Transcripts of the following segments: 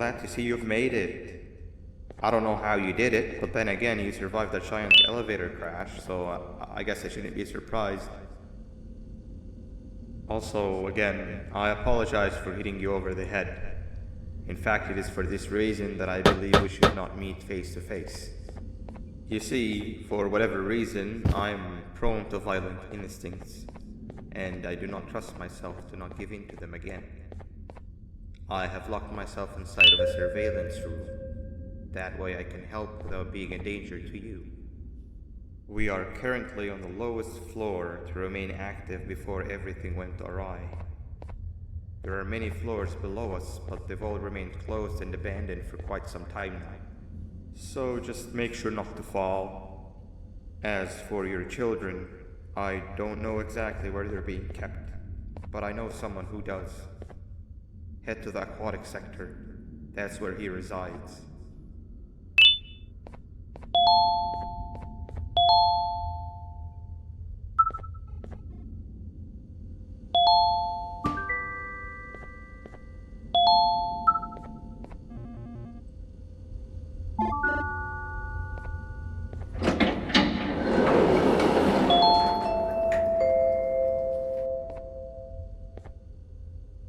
glad to see you've made it. I don't know how you did it, but then again, you survived a giant elevator crash, so I guess I shouldn't be surprised. Also, again, I apologize for hitting you over the head. In fact, it is for this reason that I believe we should not meet face to face. You see, for whatever reason, I am prone to violent instincts, and I do not trust myself to not give in to them again. I have locked myself inside of a surveillance room. That way I can help without being a danger to you. We are currently on the lowest floor to remain active before everything went awry. There are many floors below us, but they've all remained closed and abandoned for quite some time now. So just make sure not to fall. As for your children, I don't know exactly where they're being kept, but I know someone who does. Head to the aquatic sector. That's where he resides.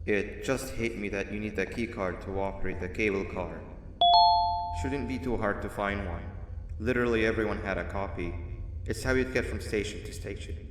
It just hit me that you need the keycard to operate the cable car. Shouldn't be too hard to find one. Literally everyone had a copy. It's how you'd get from station to station.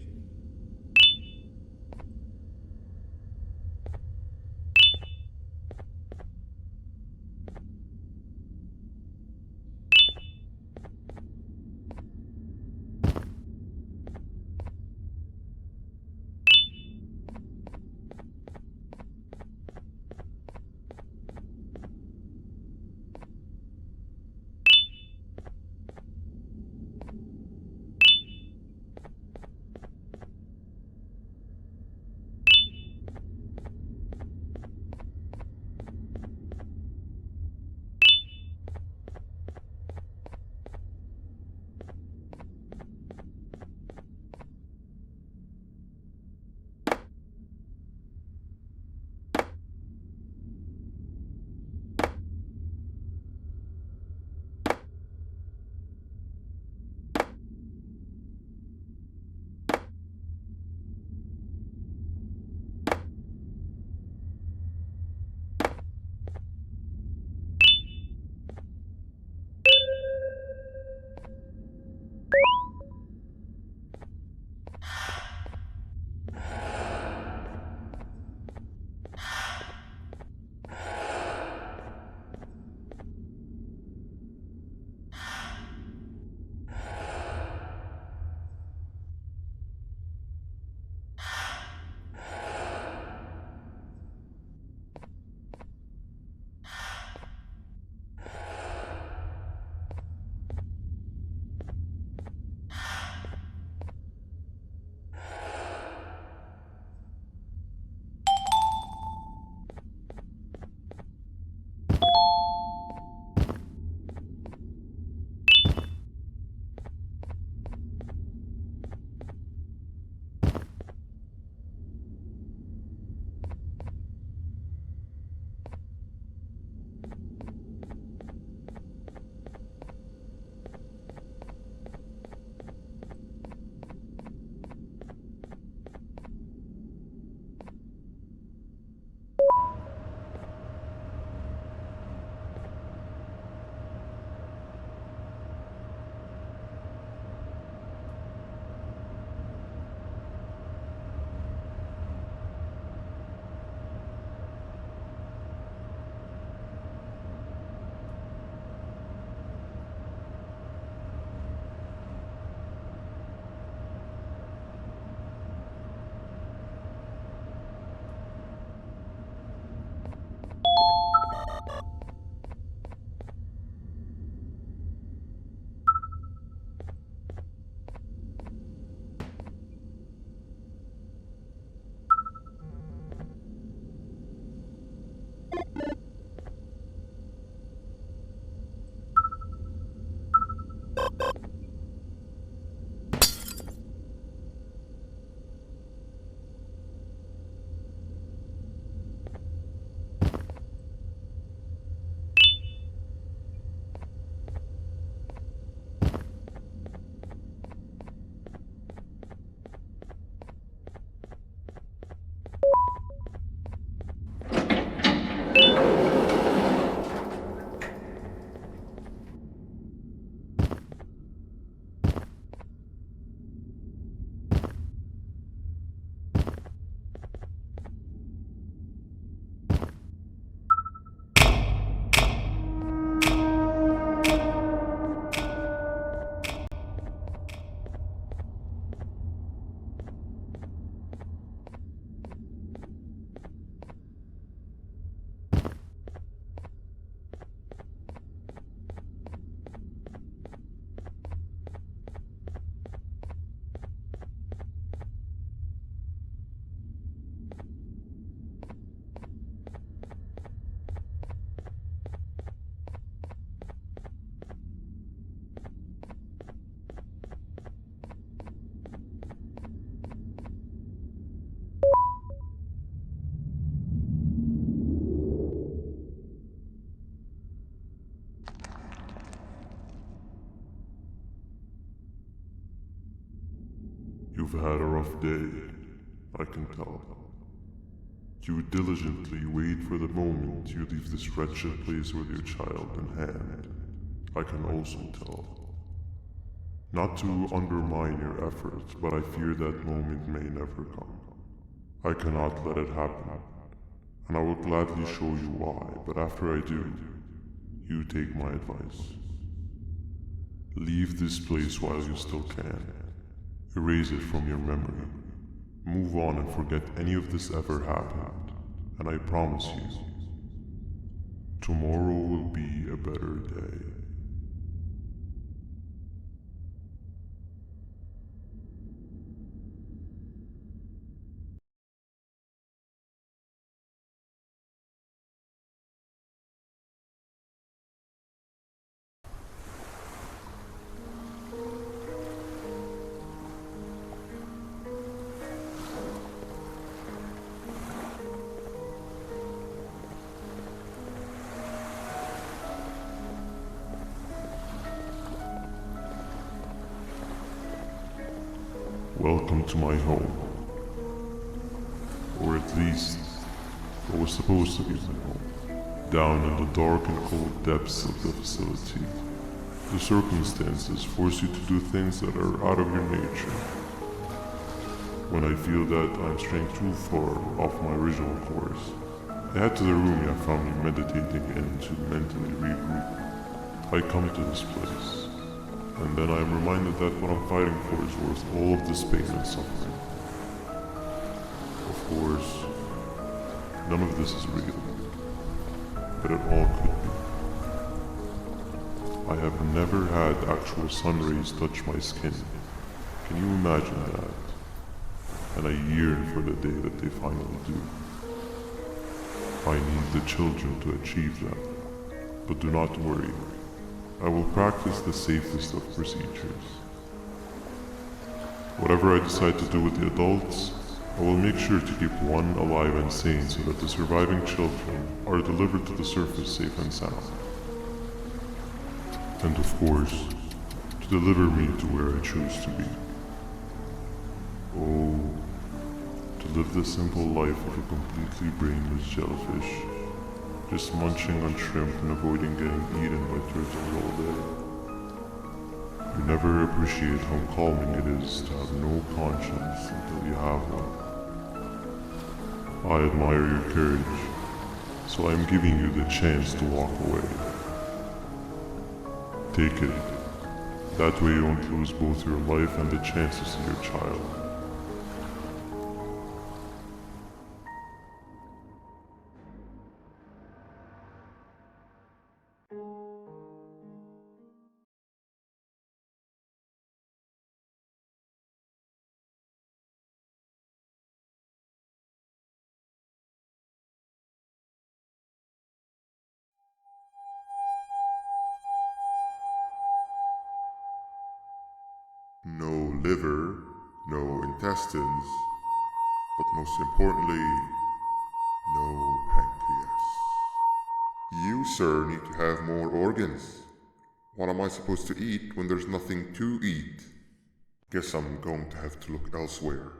You've had a rough day, I can tell. You diligently wait for the moment you leave this wretched place with your child in hand. I can also tell. Not to undermine your efforts, but I fear that moment may never come. I cannot let it happen, and I will gladly show you why, but after I do, you take my advice. Leave this place while you still can. Erase it from your memory. Move on and forget any of this ever happened, and I promise you, tomorrow will be a better day. Welcome to my home. Or at least, what was supposed to be my home. Down in the dark and cold depths of the facility, the circumstances force you to do things that are out of your nature. When I feel that I'm straying too far off my original course, I head to the room you have found me meditating in to mentally regroup. I come to this place, and then I am reminded that what I'm fighting for is worth all of this pain and suffering. Of course, none of this is real, but it all could be. I have never had actual sun rays touch my skin. Can you imagine that? And I yearn for the day that they finally do. I need the children to achieve that. But do not worry. I will practice the safest of procedures. Whatever I decide to do with the adults, I will make sure to keep one alive and sane so that the surviving children are delivered to the surface safe and sound. And of course, to deliver me to where I choose to be. Oh, to live the simple life of a completely brainless jellyfish, just munching on shrimp and avoiding getting eaten by turtles all day. You never appreciate how calming it is to have no conscience until you have one. I admire your courage, so I am giving you the chance to walk away. Take it. That way you won't lose both your life and the chances of your child. No liver, no intestines, but most importantly, no pancreas. You, sir, need to have more organs. What am I supposed to eat when there's nothing to eat? Guess I'm going to have to look elsewhere.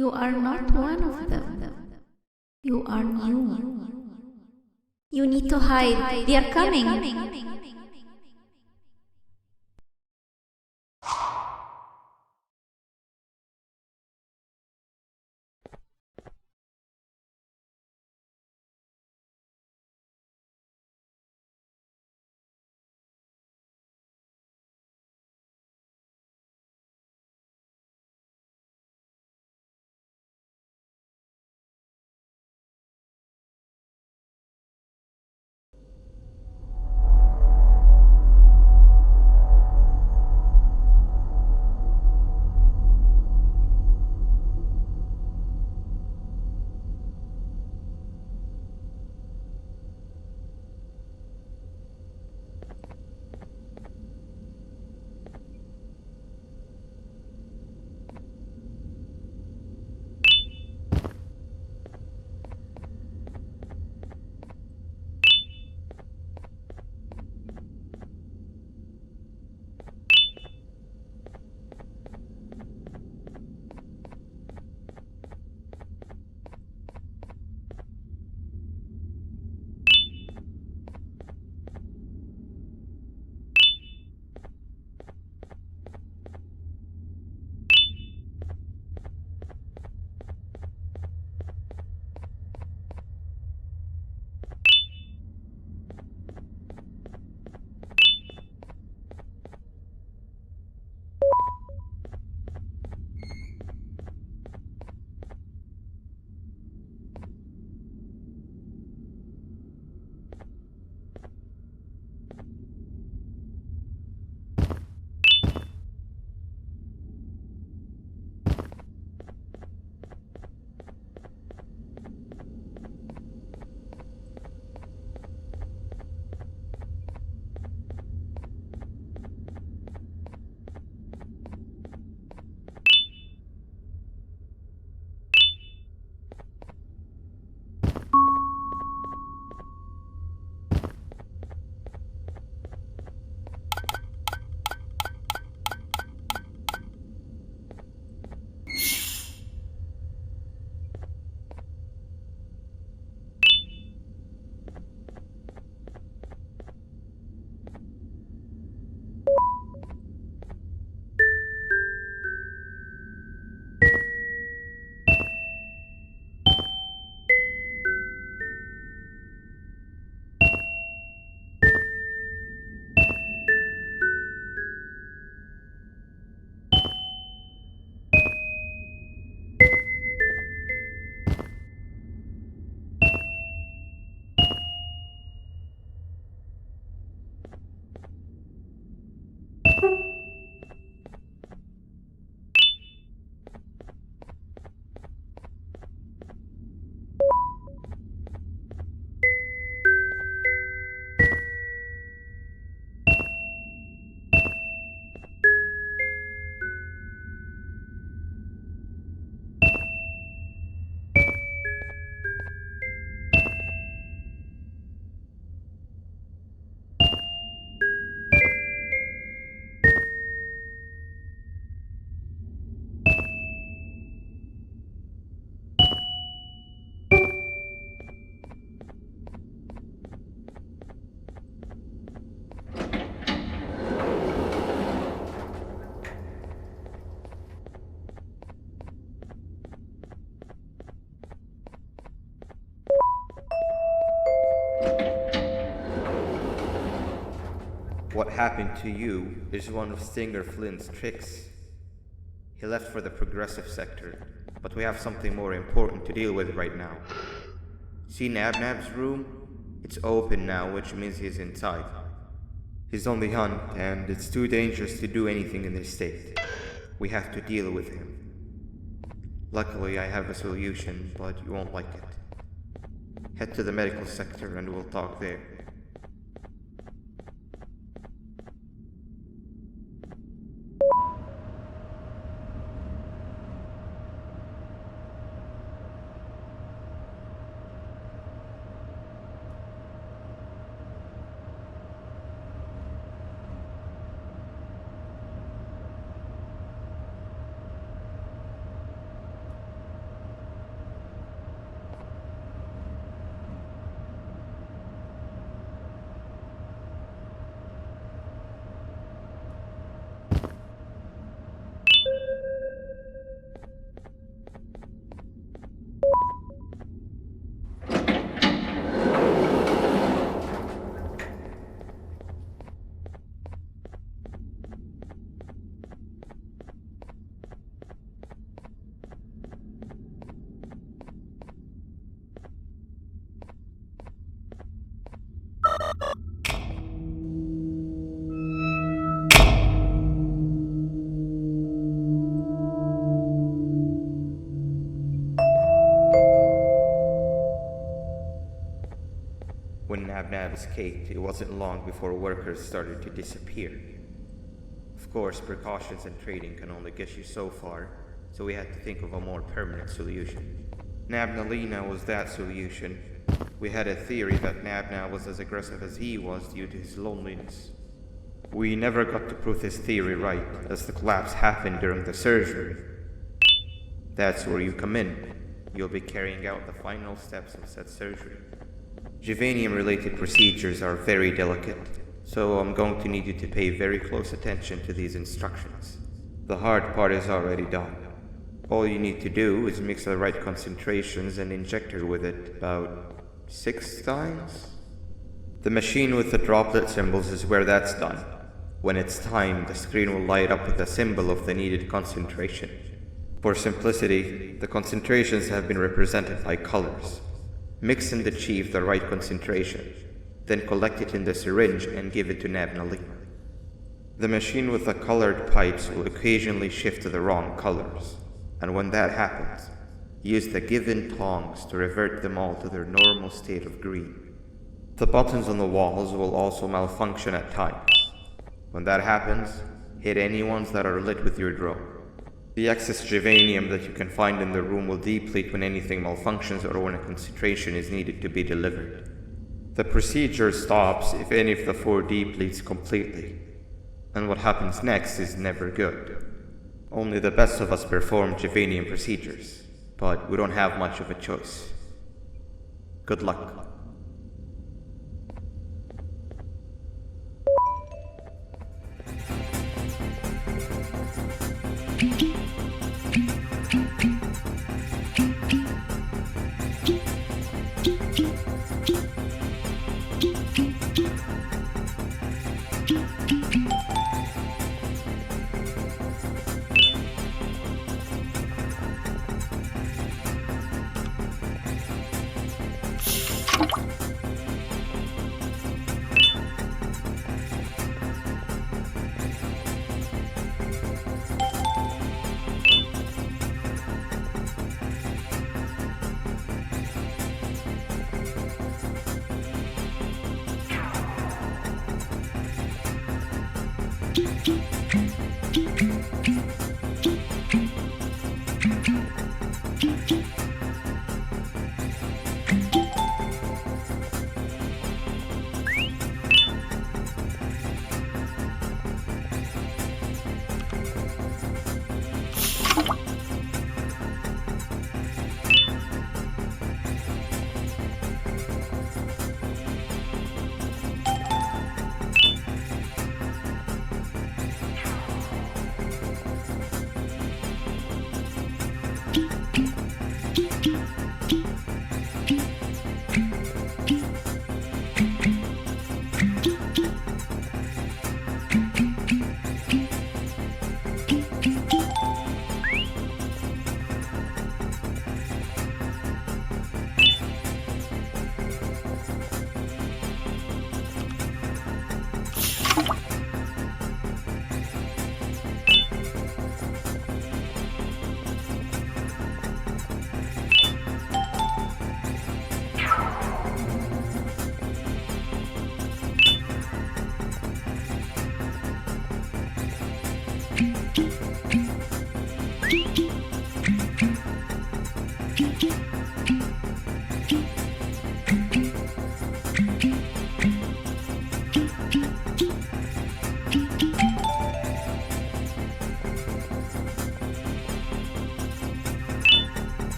You are not one of them. You are new. You need to hide. They are coming. What happened to you is one of Stinger Flint's tricks. He left for the progressive sector, but we have something more important to deal with right now. See Nabnab's room? It's open now, which means he's inside. He's on the hunt, and it's too dangerous to do anything in this state. We have to deal with him. Luckily, I have a solution, but you won't like it. Head to the medical sector and we'll talk there. Nab escaped, it wasn't long before workers started to disappear. Of course, precautions and trading can only get you so far, so we had to think of a more permanent solution. Nabnalina was that solution. We had a theory that Nabna was as aggressive as he was due to his loneliness. We never got to prove this theory right, as the collapse happened during the surgery. That's where you come in. You'll be carrying out the final steps of said surgery. Juvanium-related procedures are very delicate, so I'm going to need you to pay very close attention to these instructions. The hard part is already done. All you need to do is mix the right concentrations and inject her with it about 6 times. The machine with the droplet symbols is where that's done. When it's time, the screen will light up with the symbol of the needed concentration. For simplicity, the concentrations have been represented by colors. Mix and achieve the right concentration, then collect it in the syringe and give it to Nabnalina. The machine with the colored pipes will occasionally shift to the wrong colors, and when that happens, use the given tongs to revert them all to their normal state of green. The buttons on the walls will also malfunction at times. When that happens, hit any ones that are lit with your drone. The excess juvanium that you can find in the room will deplete when anything malfunctions or when a concentration is needed to be delivered. The procedure stops if any of the 4 depletes completely, and what happens next is never good. Only the best of us perform juvanium procedures, but we don't have much of a choice. Good luck.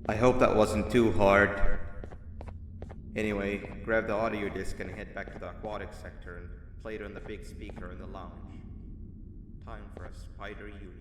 I hope that wasn't too hard. Anyway, grab the audio disc and head back to the aquatic sector and play it on the big speaker in the lounge. Time for a spider uni.